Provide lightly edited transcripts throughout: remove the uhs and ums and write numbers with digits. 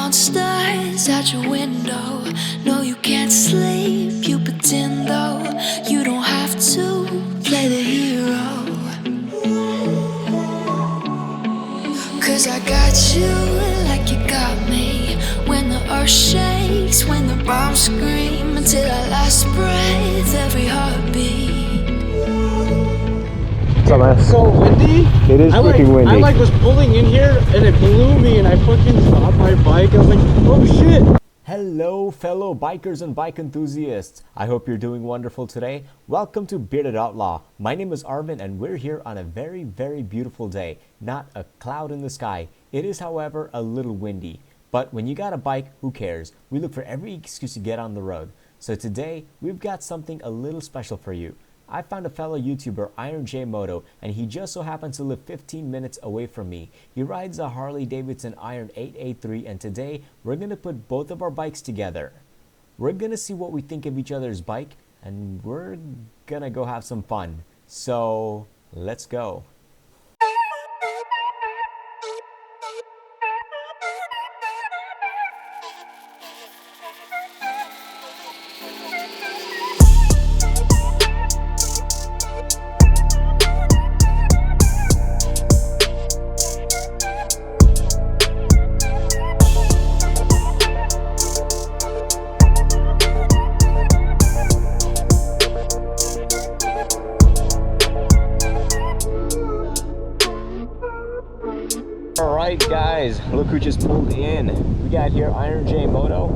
monsters out your window. No, you can't sleep, you pretend though. You don't have to play the hero. Cause I got you like you got me. When the earth shakes, when the bombs scream, until our last breath, every heartbeat. It's so windy. It is freaking windy. I was pulling in here and it blew me and I fucking stopped my bike. I was like, oh shit. Hello fellow bikers and bike enthusiasts. I hope you're doing wonderful today. Welcome to Bearded Outlaw. My name is Arvin and we're here on a very, very beautiful day. Not a cloud in the sky. It is, however, a little windy. But when you got a bike, who cares? We look for every excuse to get on the road. So today, we've got something a little special for you. I found a fellow YouTuber, IronJMoto, and he just so happens to live 15 minutes away from me. He rides a Harley Davidson Iron 883, and today we're going to put both of our bikes together. We're going to see what we think of each other's bike, and we're going to go have some fun. So, let's go. Alright guys, look who just pulled in. We got here IronJMoto.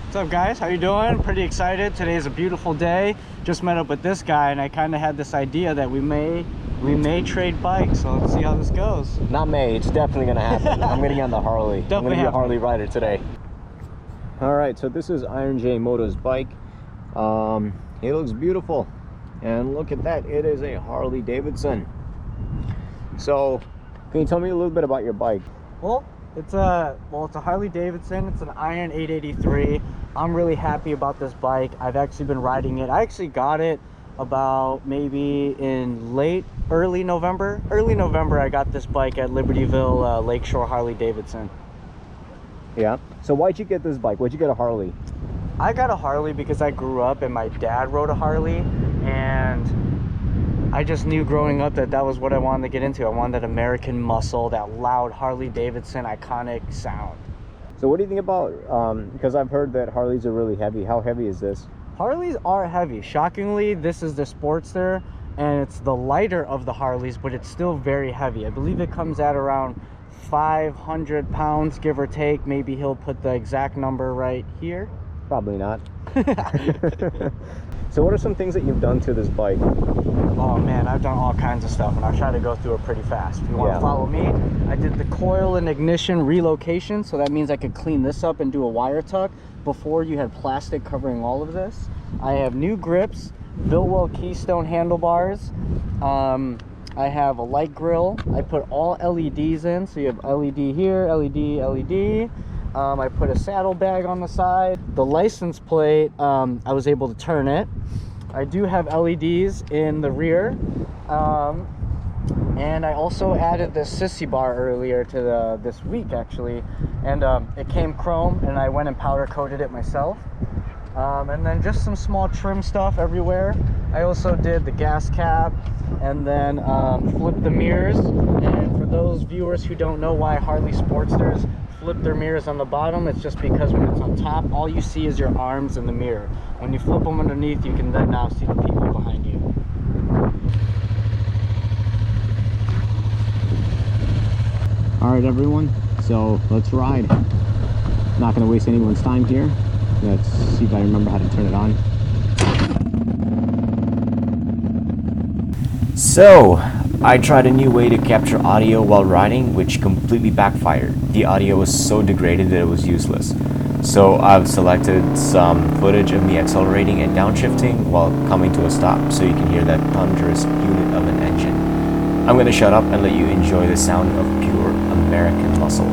What's up guys, how you doing? Pretty excited. Today's a beautiful day. Just met up with this guy and I kind of had this idea that we may trade bikes, so let's see how this goes. Not may, it's definitely gonna happen. I'm getting on the Harley. I'm gonna be a Harley rider today. Alright, so this is IronJMoto's bike. It looks beautiful. And look at that, it is a Harley Davidson. So, can you tell me a little bit about your bike? Well, it's a Harley Davidson. It's an Iron 883. I'm really happy about this bike. I've actually been riding it. I actually got it about maybe in early November. Early November, I got this bike at Libertyville Lakeshore Harley Davidson. Yeah. So why'd you get this bike? Why'd you get a Harley? I got a Harley because I grew up and my dad rode a Harley, and I just knew growing up that was what I wanted to get into. I wanted that American muscle, that loud Harley Davidson iconic sound. So what do you think about, because I've heard that Harleys are really heavy. How heavy is this? Harleys are heavy. Shockingly, this is the Sportster, and it's the lighter of the Harleys, but it's still very heavy. I believe it comes at around 500 pounds, give or take. Maybe he'll put the exact number right here. Probably not. So what are some things that you've done to this bike? Oh man, I've done all kinds of stuff and I'll try to go through it pretty fast. If you want to follow me, I did the coil and ignition relocation, so that means I could clean this up and do a wire tuck. Before, you had plastic covering all of this. I have new grips, Biltwell Keystone handlebars. I have a light grill. I put all LEDs in, so you have LED here, LED, LED. I put a saddlebag on the side. The license plate, I was able to turn it. I do have LEDs in the rear. And I also added the sissy bar earlier to this week actually. And it came chrome and I went and powder coated it myself. And then just some small trim stuff everywhere. I also did the gas cap and then flipped the mirrors. And for those viewers who don't know why Harley Sportsters flip their mirrors on the bottom, it's just because when it's on top, all you see is your arms in the mirror. When you flip them underneath, you can then now see the people behind you. All right, everyone. So let's ride. Not going to waste anyone's time here. Let's see if I remember how to turn it on. So, I tried a new way to capture audio while riding, which completely backfired. The audio was so degraded that it was useless. So I've selected some footage of me accelerating and downshifting while coming to a stop, so you can hear that thunderous unit of an engine. I'm going to shut up and let you enjoy the sound of pure American muscle.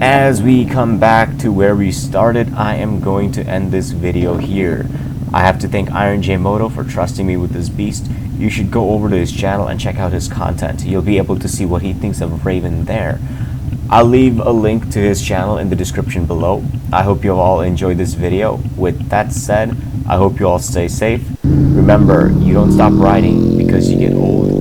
As we come back to where we started, I am going to end this video here. I have to thank IronJMoto for trusting me with this beast. You should go over to his channel and check out his content. You'll be able to see what he thinks of Raven there. I'll leave a link to his channel in the description below. I hope you all enjoyed this video. With that said, I hope you all stay safe. Remember, you don't stop riding because you get old.